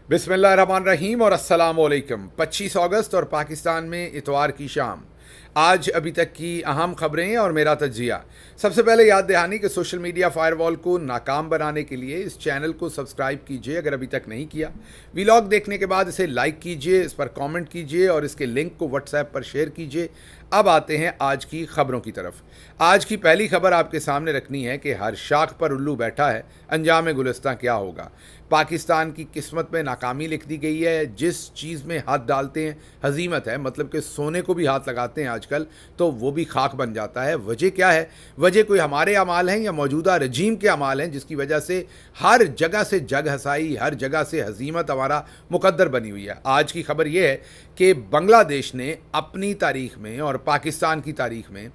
बिस्मिल्लाहिर्रहमानिर्रहीम और अस्सलामुअलैकुम। 25 अगस्त और पाकिस्तान में इतवार की शाम। आज अभी तक की अहम खबरें और मेरा तजिया। सबसे पहले याद दहानी कि सोशल मीडिया फायरवॉल को नाकाम बनाने के लिए इस चैनल को सब्सक्राइब कीजिए अगर अभी तक नहीं किया। व्लॉग देखने के बाद इसे लाइक कीजिए, इस पर कमेंट कीजिए और इसके लिंक को व्हाट्सएप पर शेयर कीजिए। अब आते हैं आज की खबरों की तरफ। आज की पहली खबर आपके सामने रखनी है कि हर शाख पर उल्लू बैठा है, अंजाम गुलिस्तां क्या होगा। पाकिस्तान की किस्मत में नाकामी लिख दी गई है। जिस चीज़ में हाथ डालते हैं हजीमत है, मतलब कि सोने को भी हाथ लगाते हैं आजकल तो वो भी खाक बन जाता है। वजह क्या है? वजह कोई हमारे अमाल हैं या मौजूदा रजीम के अमाल हैं जिसकी वजह से हर जगह से जग हसाई, हर जगह से हजीमत हमारा मुकद्दर बनी हुई है। आज की खबर यह है कि बांग्लादेश ने अपनी तारीख में और पाकिस्तान की तारीख में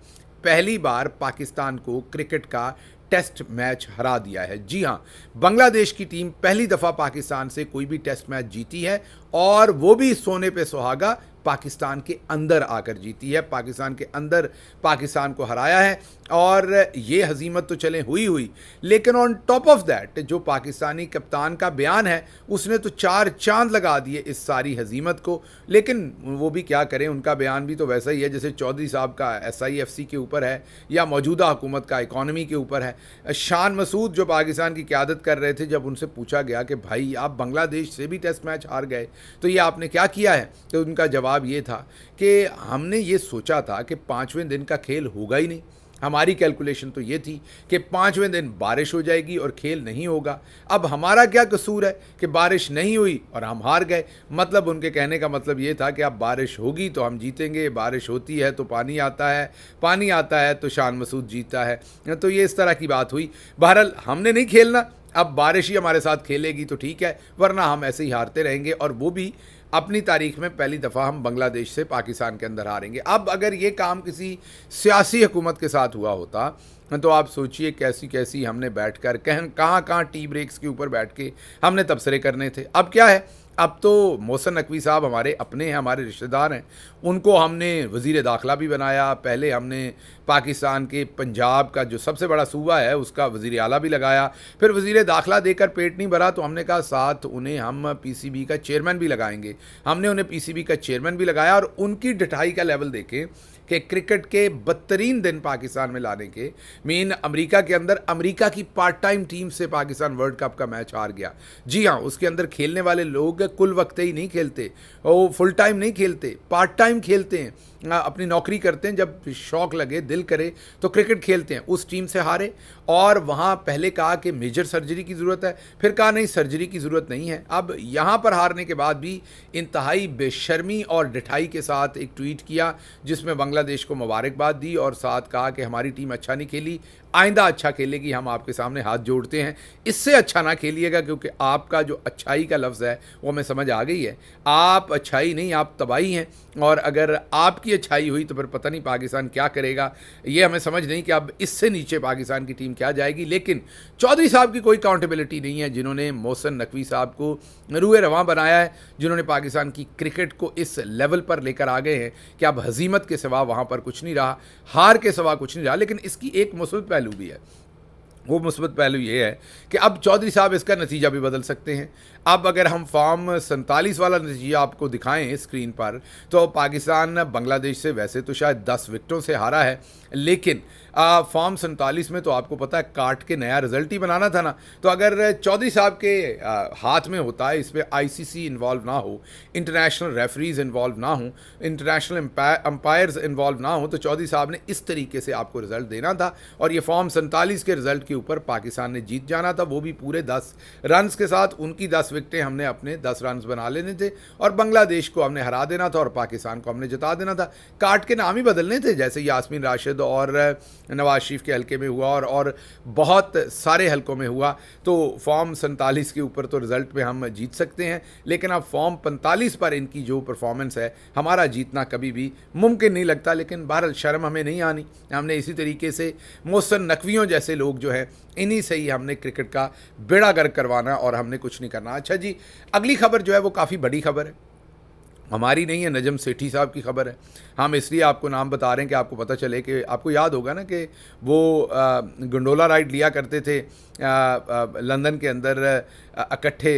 पहली बार पाकिस्तान को क्रिकेट का टेस्ट मैच हरा दिया है। जी हां, बांग्लादेश की टीम पहली दफ़ा पाकिस्तान से कोई भी टेस्ट मैच जीती है और वो भी सोने पे सुहागा पाकिस्तान के अंदर आकर जीती है। पाकिस्तान के अंदर पाकिस्तान को हराया है और ये हजीमत तो चले हुई, लेकिन ऑन टॉप ऑफ दैट जो पाकिस्तानी कप्तान का बयान है उसने तो चार चांद लगा दिए इस सारी हजीमत को। लेकिन वो भी क्या करें, उनका बयान भी तो वैसा ही है जैसे चौधरी साहब का SIFC के ऊपर है या मौजूदा हुकूमत का इकॉनमी के ऊपर है। शान मसूद जो पाकिस्तान की क़यादत कर रहे थे, जब उनसे पूछा गया कि भाई आप बांग्लादेश से भी टेस्ट मैच हार गए तो ये आपने क्या किया है, तो उनका जवाब ये था कि हमने ये सोचा था कि 5वें दिन का खेल होगा ही नहीं। हमारी कैलकुलेशन तो ये थी कि 5वें दिन बारिश हो जाएगी और खेल नहीं होगा। अब हमारा क्या कसूर है कि बारिश नहीं हुई और हम हार गए। मतलब उनके कहने का मतलब ये था कि अब बारिश होगी तो हम जीतेंगे, बारिश होती है तो पानी आता है, पानी आता है तो शान मसूद जीता है। तो ये इस तरह की बात हुई। बहरहाल हमने नहीं खेलना, अब बारिश ही हमारे साथ खेलेगी तो ठीक है, वरना हम ऐसे ही हारते रहेंगे और वो भी अपनी तारीख में पहली दफ़ा हम बांग्लादेश से पाकिस्तान के अंदर हारेंगे। अब अगर ये काम किसी सियासी हुकूमत के साथ हुआ होता तो आप सोचिए कैसी कैसी हमने बैठकर कहाँ टी ब्रेक्स के ऊपर बैठ के हमने तबसरे करने थे। अब क्या है, अब तो मोहसिन नकवी साहब हमारे अपने हैं, हमारे रिश्तेदार हैं। उनको हमने वज़ीर दाखिला भी बनाया। पहले हमने पाकिस्तान के पंजाब का जो सबसे बड़ा सूबा है उसका वज़ीर आला भी लगाया। फिर वज़ीर दाखिला देकर पेट नहीं भरा तो हमने कहा साथ उन्हें हम PCB का चेयरमैन भी लगाएंगे। हमने उन्हें PCB का चेयरमैन भी लगाया और उनकी ढिठाई का लेवल देखें कि क्रिकेट के बदतरीन दिन पाकिस्तान में लाने के मेन अमेरिका के अंदर अमेरिका की पार्ट टाइम टीम से पाकिस्तान वर्ल्ड कप का मैच हार गया। जी हाँ, उसके अंदर खेलने वाले लोग कुल वक्त ही नहीं खेलते, वो फुल टाइम नहीं खेलते, पार्ट टाइम खेलते हैं, अपनी नौकरी करते हैं। जब शौक़ लगे, दिल करे तो क्रिकेट खेलते हैं। उस टीम से हारे और वहाँ पहले कहा कि मेजर सर्जरी की ज़रूरत है, फिर कहा नहीं सर्जरी की ज़रूरत नहीं है। अब यहाँ पर हारने के बाद भी इंतहाई बेशर्मी और ढिठाई के साथ एक ट्वीट किया जिसमें बांग्लादेश को मुबारकबाद दी और साथ कहा कि हमारी टीम अच्छा नहीं खेली, आइंदा अच्छा खेलेगी, हम आपके सामने हाथ जोड़ते हैं, इससे अच्छा ना खेलिएगा क्योंकि आपका जो अच्छाई का लफ्ज़ है वो हमें समझ आ गई है। आप अच्छाई नहीं, आप तबाही हैं और अगर आपकी अच्छाई हुई तो फिर पता नहीं पाकिस्तान क्या करेगा। ये हमें समझ नहीं कि अब इससे नीचे पाकिस्तान की टीम क्या जाएगी। लेकिन चौधरी साहब की कोई अकाउंटेबिलिटी नहीं है जिन्होंने मोहसिन नकवी साहब को रूए रवां बनाया है, जिन्होंने पाकिस्तान की क्रिकेट को इस लेवल पर लेकर आ गए हैं कि अब हजीमत के सिवा वहाँ पर कुछ नहीं रहा, हार के सिवा कुछ नहीं रहा। लेकिन इसकी एक मुस्बत पहलू भी है। वो मुस्बत पहलू ये है कि अब चौधरी साहब इसका नतीजा भी बदल सकते हैं। अब अगर हम फॉर्म 47 वाला नतीजा आपको दिखाएं स्क्रीन पर तो पाकिस्तान बांग्लादेश से वैसे तो शायद 10 विकेटों से हारा है, लेकिन फॉर्म 47 में तो आपको पता है काट के नया रिजल्ट ही बनाना था ना। तो अगर चौधरी साहब के हाथ में होता है, इसमें ICC इन्वॉल्व ना हो, इंटरनेशनल रेफरीज इन्वॉल्व ना हो, इंटरनेशनल अंपायर्स इन्वॉल्व ना हो, तो चौधरी साहब ने इस तरीके से आपको रिजल्ट देना था और ये फॉर्म 47 के रिजल्ट के ऊपर पाकिस्तान ने जीत जाना था, वो भी पूरे 10 रन्स के साथ। उनकी 10 विकेटें हमने अपने 10 रन्स बना लेने थे और बांग्लादेश को हमने हरा देना था और पाकिस्तान को हमने जिता देना था। काट के नाम ही बदलने थे, जैसे यास्मीन राशिद और नवाज शरीफ के हल्के में हुआ और बहुत सारे हल्कों में हुआ। तो फॉर्म 47 के ऊपर तो रिज़ल्ट में हम जीत सकते हैं, लेकिन अब फॉर्म 45 पर इनकी जो परफॉर्मेंस है हमारा जीतना कभी भी मुमकिन नहीं लगता। लेकिन बहरहाल शर्म हमें नहीं आनी, हमने इसी तरीके से मोहसिन नकवियों जैसे लोग जो हैं इन्हीं से ही हमने क्रिकेट का बेड़ा गर्क करवाना और हमने कुछ नहीं करना। अच्छा जी, अगली खबर जो है वो काफ़ी बड़ी खबर है। हमारी नहीं है, नजम सेठी साहब की खबर है। हम इसलिए आपको नाम बता रहे हैं कि आपको पता चले कि आपको याद होगा ना कि वो गंडोला राइड लिया करते थे लंदन के अंदर इकट्ठे।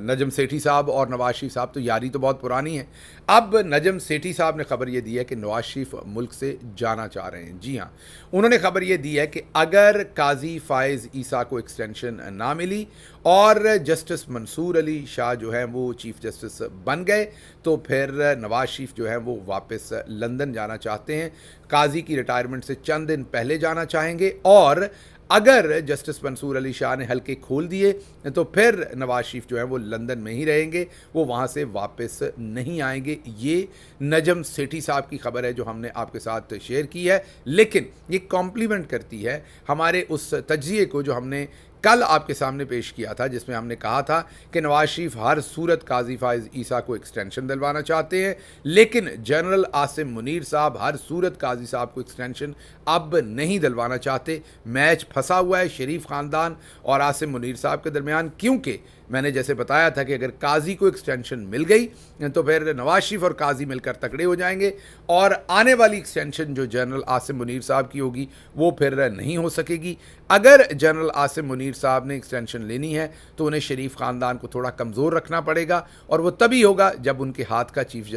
नजम सेठी साहब और नवाज शरीफ साहब तो यारी तो बहुत पुरानी है। अब नजम सेठी साहब ने खबर ये दी है कि नवाज शरीफ मुल्क से जाना चाह रहे हैं। जी हाँ, उन्होंने खबर ये दी है कि अगर काजी फायज़ ईसा को एक्सटेंशन ना मिली और जस्टिस मंसूर अली शाह जो है वो चीफ जस्टिस बन गए तो फिर नवाज शरीफ जो है वो वापस लंदन जाना चाहते हैं। काजी की रिटायरमेंट से चंद दिन पहले जाना चाहेंगे और अगर जस्टिस मंसूर अली शाह ने हल्के खोल दिए तो फिर नवाज शरीफ जो है वो लंदन में ही रहेंगे, वो वहाँ से वापस नहीं आएंगे। ये नजम सेठी साहब की खबर है जो हमने आपके साथ शेयर की है, लेकिन ये कॉम्प्लीमेंट करती है हमारे उस तज्जिए को जो हमने कल आपके सामने पेश किया था, जिसमें हमने कहा था कि नवाज शरीफ हर सूरत काजी फायज़ ईसा को एक्सटेंशन दिलवाना चाहते हैं, लेकिन जनरल आसिम मुनीर साहब हर सूरत काजी साहब को एक्सटेंशन अब नहीं दिलवाना चाहते। मैच फंसा हुआ है शरीफ ख़ानदान और आसिम मुनीर साहब के दरमियान, क्योंकि मैंने जैसे बताया था कि अगर काजी को एक्सटेंशन मिल गई तो फिर नवाज शरीफ और काजी मिलकर तगड़े हो जाएंगे और आने वाली एक्सटेंशन जो जनरल आसिम मुनीर साहब की होगी वो फिर नहीं हो सकेगी। अगर जनरल आसिम मुनीर साहब ने एक्सटेंशन लेनी है तो उन्हें शरीफ ख़ानदान को थोड़ा कमज़ोर रखना पड़ेगा और वो तभी होगा जब उनके हाथ का चीफ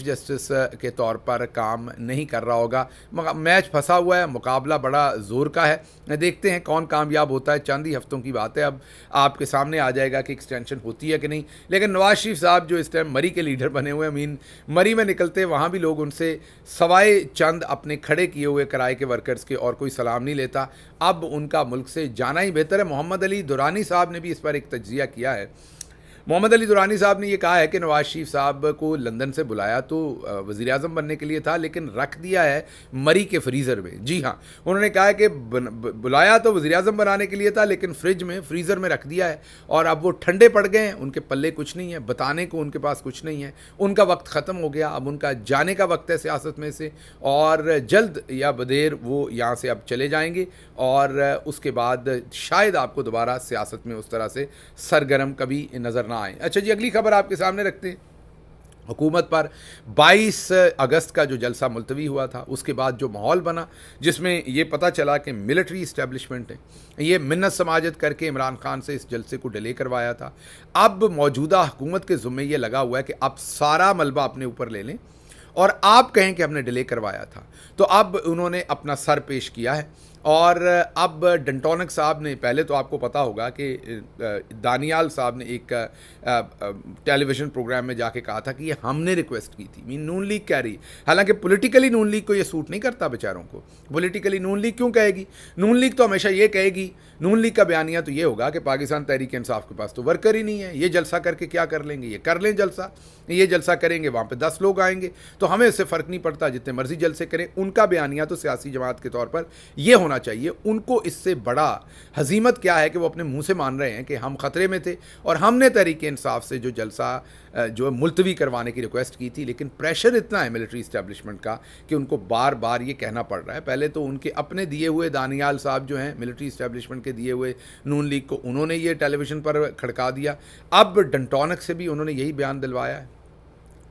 जस्टिस के तौर पर काम नहीं कर रहा होगा। मैच फंसा हुआ है, मुकाबला बड़ा ज़ोर का है, देखते हैं कौन कामयाब होता है। चंद ही हफ्तों की बात है, अब आपके सामने आ जाएगा कि एक्सटेंशन होती है कि नहीं। लेकिन नवाज शरीफ साहब जो इस टाइम मरी के लीडर बने हुए हैं, मीन मरी में निकलते वहाँ भी लोग उनसे सवाए चंद अपने खड़े किए हुए किराए के वर्कर्स के और कोई सलाम नहीं लेता। अब उनका मुल्क से जाना ही बेहतर है। मोहम्मद अली दुरानी साहब ने भी इस पर एक तज्जिया किया है। मोहम्मद अली दुरानी साहब ने यह कहा है कि नवाज शरीफ साहब को लंदन से बुलाया तो वज़ीर आज़म बनने के लिए था, लेकिन रख दिया है मरी के फ्रीज़र में। जी हाँ, उन्होंने कहा है कि बुलाया तो वज़ीर आज़म बनाने के लिए था, लेकिन फ्रीज़र में रख दिया है और अब वो ठंडे पड़ गए हैं, उनके पल्ले कुछ नहीं है, बताने को उनके पास कुछ नहीं है, उनका वक्त ख़त्म हो गया। अब उनका जाने का वक्त है सियासत में से और जल्द या बदेर वो यहाँ से अब चले जाएंगे और उसके बाद शायद आपको दोबारा सियासत में उस तरह से सरगर्म कभी नज़र ना आए। अच्छा जी, अगली खबर आपके सामने रखते हैं। हुकूमत पर 22 अगस्त का जो जलसा मुलतवी हुआ था, उसके बाद जो माहौल बना, जिसमें ये पता चला कि मिलिट्री इस्टेब्लिशमेंट है ये मिन्नत समाजत करके इमरान खान से इस जलसे को डिले करवाया था। अब मौजूदा हुकूमत के ज़ुम्मे ये लगा हुआ है कि अब सारा मलबा अपने ऊपर ले लें और आप कहें कि हमने डिले करवाया था। तो अब उन्होंने अपना सर पेश किया है और अब डंटोनिक साहब ने, पहले तो आपको पता होगा कि दानियाल साहब ने एक टेलीविज़न प्रोग्राम में जाके कहा था कि ये हमने रिक्वेस्ट की थी, मीन नून लीग कह रही। हालांकि पॉलिटिकली नून लीग को ये सूट नहीं करता बेचारों को। पॉलिटिकली नून लीग क्यों कहेगी? नून लीग तो हमेशा ये कहेगी, नून लीग का बयानिया तो ये होगा कि पाकिस्तान तहरीक इंसाफ के पास तो वर्कर ही नहीं है, ये जलसा करके क्या कर लेंगे, ये कर लें जलसा, ये जलसा करेंगे वहाँ पे 10 लोग आएंगे, तो हमें इससे फ़र्क नहीं पड़ता, जितने मर्जी जलसे करें। उनका बयानिया तो सियासी जमात के तौर पर ये होना चाहिए। उनको इससे बड़ा हजीमत क्या है कि वो अपने मुंह से मान रहे हैं कि हम ख़तरे में थे और हमने तहरीक इंसाफ से जो जलसा जो मुलतवी करवाने की रिक्वेस्ट की थी, लेकिन प्रेशर इतना है मिलिट्री इस्टेब्लिशमेंट का कि उनको बार बार ये कहना पड़ रहा है। पहले तो उनके अपने दिए हुए दानियाल साहब जो हैं मिलिट्री इस्टेब्लिशमेंट के दिए हुए नून लीग को, उन्होंने ये टेलीविज़न पर खड़का दिया। अब डंटोनिक से भी उन्होंने यही बयान दिलवाया है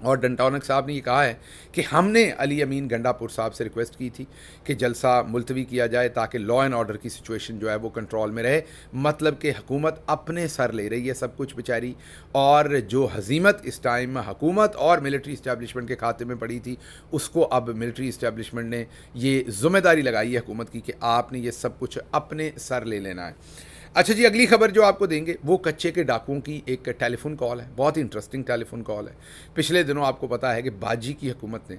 और डंटोनिक साहब ने ये कहा है कि हमने अली अमीन गंडापुर साहब से रिक्वेस्ट की थी कि जलसा मुलतवी किया जाए ताकि लॉ एंड ऑर्डर की सिचुएशन जो है वो कंट्रोल में रहे। मतलब कि हुकूमत अपने सर ले रही है सब कुछ बेचारी, और जो हजीमत इस टाइम हुकूमत और मिलिट्री इस्टेब्लिशमेंट के खाते में पड़ी थी उसको अब मिलिट्री इस्टेब्लिशमेंट ने ये ज़िम्मेदारी लगाई है हुकूमत की कि आपने ये सब कुछ अपने सर ले लेना है। अच्छा जी, अगली खबर जो आपको देंगे वो कच्चे के डाकुओं की एक टेलीफोन कॉल है। बहुत ही इंटरेस्टिंग टेलीफोन कॉल है। पिछले दिनों आपको पता है कि बाजी की हुकूमत ने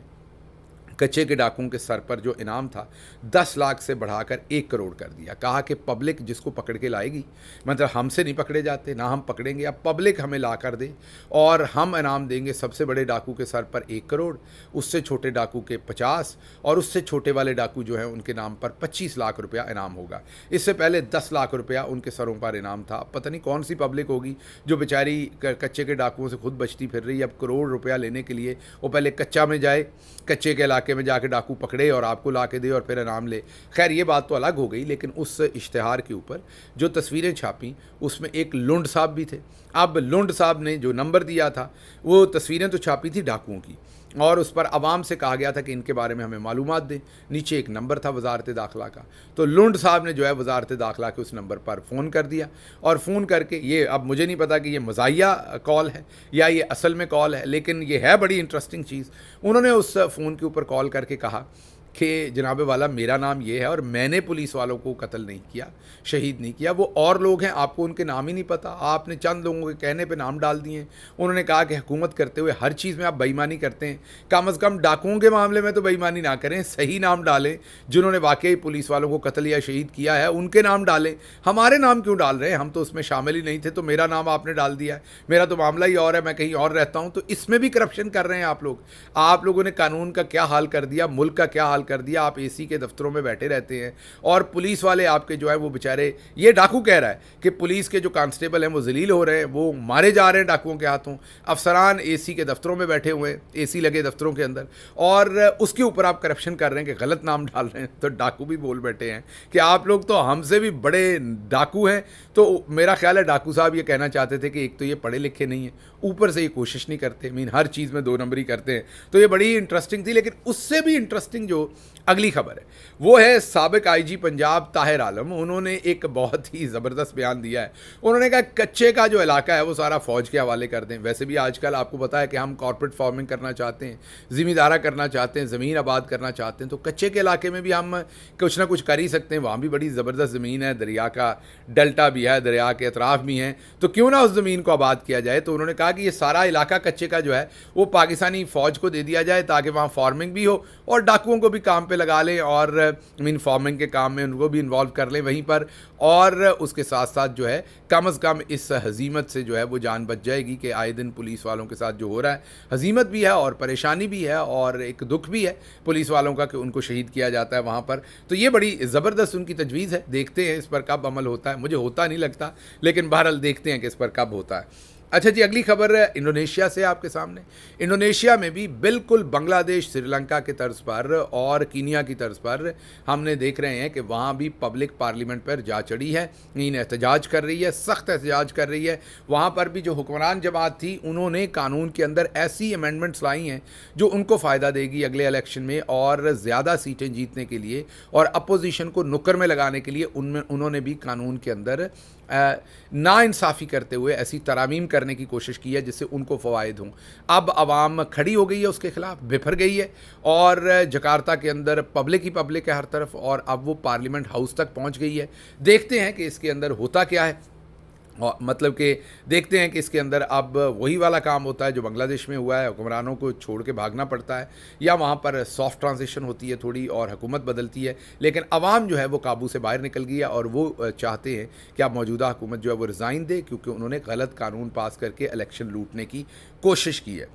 कच्चे के डाकुओं के सर पर जो इनाम था 10 लाख से बढ़ाकर 1 करोड़ कर दिया। कहा कि पब्लिक जिसको पकड़ के लाएगी, मतलब हमसे नहीं पकड़े जाते ना हम पकड़ेंगे, अब पब्लिक हमें ला कर दे और हम इनाम देंगे। सबसे बड़े डाकू के सर पर 1 करोड़, उससे छोटे डाकू के 50 और उससे छोटे वाले डाकू जो हैं उनके नाम पर 25 लाख रुपया इनाम होगा। इससे पहले 10 लाख रुपया उनके सरों पर इनाम था। पता नहीं कौन सी पब्लिक होगी जो बेचारी कच्चे के डाकुओं से खुद बचती फिर रही है। अब करोड़ रुपया लेने के लिए वो पहले कच्चा में जाए, कच्चे के इलाके इलाके में जाके डाकू पकड़े और आपको ला के दे और फिर इनाम ले। खैर ये बात तो अलग हो गई, लेकिन उस इश्तिहार के ऊपर जो तस्वीरें छापी उसमें एक लुंड साहब भी थे। अब लुंड साहब ने जो नंबर दिया था, वो तस्वीरें तो छापी थी डाकुओं की, और उस पर आवाम से कहा गया था कि इनके बारे में हमें मालूमात दें। नीचे एक नंबर था वजारत दाखिला का, तो लुंड साहब ने जो है वजारत दाखिला के उस नंबर पर फ़ोन कर दिया, और फ़ोन करके, ये अब मुझे नहीं पता कि ये मज़ाहिया कॉल है या ये असल में कॉल है, लेकिन ये है बड़ी इंटरेस्टिंग चीज़। उन्होंने उस फ़ोन के ऊपर कॉल करके कहा कि जनाब वाला मेरा नाम ये है और मैंने पुलिस वालों को कत्ल नहीं किया, शहीद नहीं किया, वो और लोग हैं, आपको उनके नाम ही नहीं पता, आपने चंद लोगों के कहने पे नाम डाल दिए हैं। उन्होंने कहा कि हुकूमत करते हुए हर चीज़ में आप बेईमानी करते हैं, कम अज़ कम डाकुओं के मामले में तो बेईमानी ना करें, सही नाम डालें, जिन्होंने वाकई पुलिस वालों को कत्ल या शहीद किया है उनके नाम डालें। हमारे नाम क्यों डाल रहे हैं, हम तो उसमें शामिल ही नहीं थे, तो मेरा नाम आपने डाल दिया है, मेरा तो मामला ही और है, मैं कहीं और रहता हूँ। तो इसमें भी करप्शन कर रहे हैं आप लोग। आप लोगों ने कानून का क्या हाल कर दिया, मुल्क का क्या हाल कर दिया। आप एसी के दफ्तरों में बैठे रहते हैं और पुलिस वाले आपके जो है वो बेचारे, ये डाकू कह रहा है कि पुलिस के जो कांस्टेबल हैं वो जलील हो रहे हैं, वो मारे जा रहे हैं डाकुओं के हाथों। अफसरान एसी के दफ्तरों में बैठे हुए हैं, एसी लगे दफ्तरों के अंदर, और उसके ऊपर आप करप्शन कर रहे हैं कि गलत नाम डाल रहे हैं। तो डाकू भी बोल बैठे हैं कि आप लोग तो हमसे भी बड़े डाकू हैं। तो मेरा ख्याल है डाकू साहब ये कहना चाहते थे कि एक तो ये पढ़े लिखे नहीं है, ऊपर से ये कोशिश नहीं करते, मीन हर चीज़ में 2 नंबरी करते हैं। तो ये बड़ी इंटरेस्टिंग थी। लेकिन उससे भी इंटरेस्टिंग जो अगली खबर है वो है साबिक आईजी पंजाब ताहिर आलम। उन्होंने एक बहुत ही ज़बरदस्त बयान दिया है। उन्होंने कहा कच्चे का जो इलाका है वो सारा फ़ौज के हवाले कर दें। वैसे भी आजकल आपको पता है कि हम कॉर्पोरेट फार्मिंग करना चाहते हैं, ज़मींदारा करना चाहते हैं, ज़मीन आबाद करना चाहते हैं, तो कच्चे के इलाके में भी हम कुछ ना कुछ कर ही सकते हैं। वहाँ भी बड़ी ज़बरदस्त ज़मीन है, दरिया का डेल्टा भी है, दरिया के अतराफ़ भी हैं, तो क्यों ना उस ज़मीन को आबाद किया जाए। तो उन्होंने कहा कि ये सारा इलाका कच्चे का जो है वो पाकिस्तानी फ़ौज को दे दिया जाए, ताकि वहाँ फार्मिंग भी हो और डाकुओं को भी काम पे लगा लें, और मीन फार्मिंग के काम में उनको भी इन्वॉल्व कर लें वहीं पर। और उसके साथ साथ जो है कम अज़ कम इस हजीमत से जो है वो जान बच जाएगी कि आए दिन पुलिस वालों के साथ जो हो रहा है, हजीमत भी है और परेशानी भी है और एक दुख भी है पुलिस वालों का कि उनको शहीद किया जाता है वहाँ पर। तो ये बड़ी ज़बरदस्त उनकी तजवीज़ है। देखते हैं इस पर कब अमल होता है, मुझे होता नहीं लगता, लेकिन बहरहाल देखते हैं कि इस पर कब होता है। अच्छा जी, अगली खबर इंडोनेशिया से आपके सामने। इंडोनेशिया में भी बिल्कुल बांग्लादेश, श्रीलंका के तर्ज पर और कीनिया की तर्ज पर हमने देख रहे हैं कि वहाँ भी पब्लिक पार्लियामेंट पर जा चढ़ी है, इन एहतजाज कर रही है, सख्त एहतजाज कर रही है। वहाँ पर भी जो हुक्मरान जमात थी उन्होंने कानून के अंदर ऐसी अमेंडमेंट्स लाई हैं जो उनको फ़ायदा देगी अगले इलेक्शन में और ज़्यादा सीटें जीतने के लिए, और अपोजिशन को नुक्कर में लगाने के लिए उन्होंने भी कानून के अंदर नाइंसाफ़ी करते हुए ऐसी तरामीम करने की कोशिश की है जिससे उनको फ़वाइद हों। अब आवाम खड़ी हो गई है उसके ख़िलाफ़, बिफर गई है, और जकार्ता के अंदर पब्लिक ही पब्लिक है हर तरफ, और अब वो पार्लियामेंट हाउस तक पहुंच गई है। देखते हैं कि इसके अंदर होता क्या है, और मतलब कि देखते हैं कि इसके अंदर अब वही वाला काम होता है जो बांग्लादेश में हुआ है, हुक्मरानों को छोड़ के भागना पड़ता है, या वहाँ पर सॉफ्ट ट्रांजिशन होती है थोड़ी और हुकूमत बदलती है। लेकिन आवाम जो है वो काबू से बाहर निकल गई है और वो चाहते हैं कि अब मौजूदा हुकूमत जो है वो रिज़ाइन दे, क्योंकि उन्होंने गलत कानून पास करके इलेक्शन लूटने की कोशिश की है।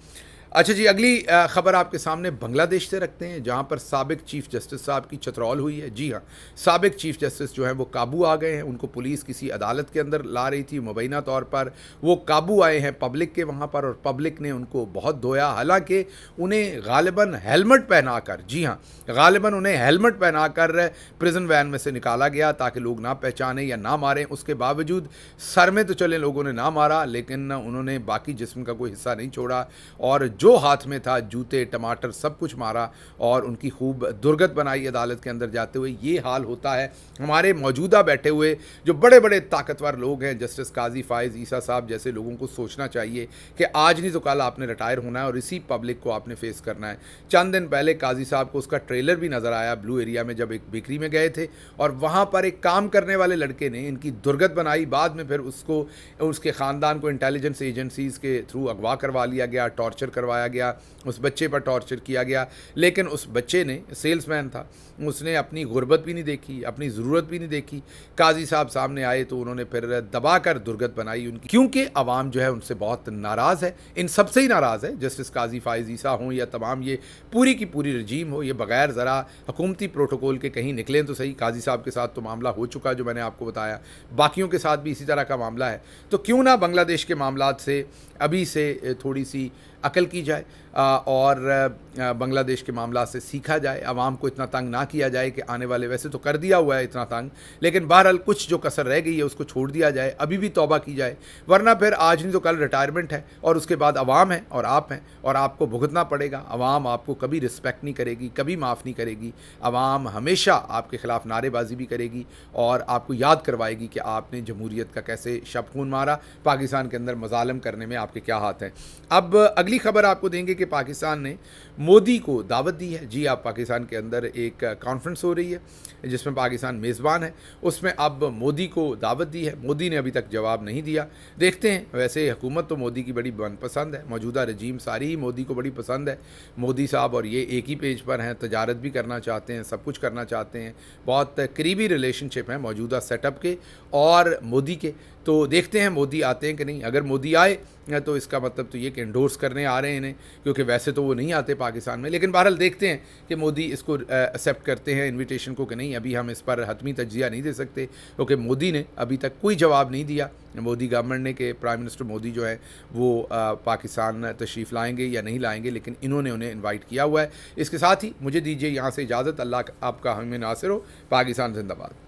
अच्छा जी, अगली ख़बर आपके सामने बांग्लादेश से रखते हैं, जहाँ पर साबिक चीफ़ जस्टिस साहब की चतरौल हुई है। जी हाँ, साबिक चीफ़ जस्टिस जो हैं वो काबू आ गए हैं। उनको पुलिस किसी अदालत के अंदर ला रही थी, मुबैना तौर पर वो काबू आए हैं पब्लिक के वहाँ पर, और पब्लिक ने उनको बहुत धोया। हालांकि उन्हें गालिबन हेलमेट पहनाकर, जी हाँ, गालिबन उन्हें हेलमेट पहनाकर प्रिजन वैन में से निकाला गया ताकि लोग ना पहचाने या ना मारें। उसके बावजूद सर में तो चले लोगों ने ना मारा, लेकिन उन्होंने बाकी जिस्म का कोई हिस्सा नहीं छोड़ा, और जो हाथ में था जूते, टमाटर, सब कुछ मारा और उनकी खूब दुर्गत बनाई अदालत के अंदर जाते हुए। ये हाल होता है हमारे मौजूदा बैठे हुए जो बड़े बड़े ताकतवर लोग हैं, जस्टिस काजी फ़ाइज़ ईसा साहब जैसे लोगों को सोचना चाहिए कि आज नहीं तो कल आपने रिटायर होना है और इसी पब्लिक को आपने फेस करना है। चंद दिन पहले काजी साहब को उसका ट्रेलर भी नज़र आया ब्लू एरिया में, जब एक बेकरी में गए थे और वहाँ पर एक काम करने वाले लड़के ने इनकी दुर्गत बनाई। बाद में फिर उसको, उसके ख़ानदान को इंटेलिजेंस एजेंसीज़ के थ्रू अगवा करवा लिया गया, टॉर्चर करवाया गया, उस बच्चे पर टॉर्चर किया गया। लेकिन उस बच्चे ने, सेल्समैन था, उसने अपनी गुर्बत भी नहीं देखी, अपनी ज़रूरत भी नहीं देखी। काजी साहब सामने आए तो उन्होंने फिर दबाकर दुर्गत बनाई उनकी, क्योंकि आवाम जो है उनसे बहुत नाराज़ है, इन सबसे ही नाराज़ है, जस्टिस काजी फ़ाइज़ ईसा हों या तमाम ये पूरी की पूरी रजीम हो। ये बग़ैर ज़रा हुकूमती प्रोटोकॉल के कहीं निकलें तो सही। काजी साहब के साथ तो मामला हो चुका जो मैंने आपको बताया, बाकियों के साथ भी इसी तरह का मामला है। तो क्यों ना बांग्लादेश के मामलात से अभी से थोड़ी सी अकल की जाए और बांग्लादेश के मामला से सीखा जाए, आवाम को इतना तंग ना किया जाए कि आने वाले, वैसे तो कर दिया हुआ है इतना तंग, लेकिन बहरहाल कुछ जो कसर रह गई है उसको छोड़ दिया जाए, अभी भी तौबा की जाए, वरना फिर आज नहीं तो कल रिटायरमेंट है और उसके बाद आवाम है और आप हैं और आपको भुगतना पड़ेगा। आवाम आपको कभी रिस्पेक्ट नहीं करेगी, कभी माफ़ नहीं करेगी, आवाम हमेशा आपके ख़िलाफ़ नारेबाजी भी करेगी और आपको याद करवाएगी कि आपने जमहूरियत का कैसे शब खून मारा, पाकिस्तान के अंदर मजालम करने में आपके क्या हाथ हैं। अब अगली खबर आपको देंगे कि पाकिस्तान ने मोदी को दावत दी है। जी, आप पाकिस्तान के अंदर एक कॉन्फ्रेंस हो रही है जिसमें पाकिस्तान मेज़बान है, उसमें अब मोदी को दावत दी है। मोदी ने अभी तक जवाब नहीं दिया, देखते हैं। वैसे हुकूमत तो मोदी की बड़ी मनपसंद है, मौजूदा रजीम सारी ही मोदी को बड़ी पसंद है। मोदी साहब और ये एक ही पेज पर हैं, तजारत भी करना चाहते हैं, सब कुछ करना चाहते हैं, बहुत करीबी रिलेशनशिप है मौजूदा सेटअप के और मोदी के। तो देखते हैं मोदी आते हैं कि नहीं। अगर मोदी आए तो इसका मतलब तो ये कि एंडोर्स करने आ रहे हैं इन्हें, क्योंकि वैसे तो वो नहीं आते पाकिस्तान में, लेकिन बहरहाल देखते हैं कि मोदी इसको एक्सेप्ट करते हैं इनविटेशन को कि नहीं। अभी हम इस पर हतमी तज्जिया नहीं दे सकते क्योंकि मोदी ने अभी तक कोई जवाब नहीं दिया, मोदी गवर्नमेंट ने, कि प्राइम मिनिस्टर मोदी जो है वो पाकिस्तान तशरीफ़ लाएंगे या नहीं लाएंगे, लेकिन इन्होंने उन्हें इन्वाइट किया हुआ है। इसके साथ ही मुझे दीजिए यहाँ से इजाज़त। अल्लाह आपका हमें नासिर हो। पाकिस्तान जिंदाबाद।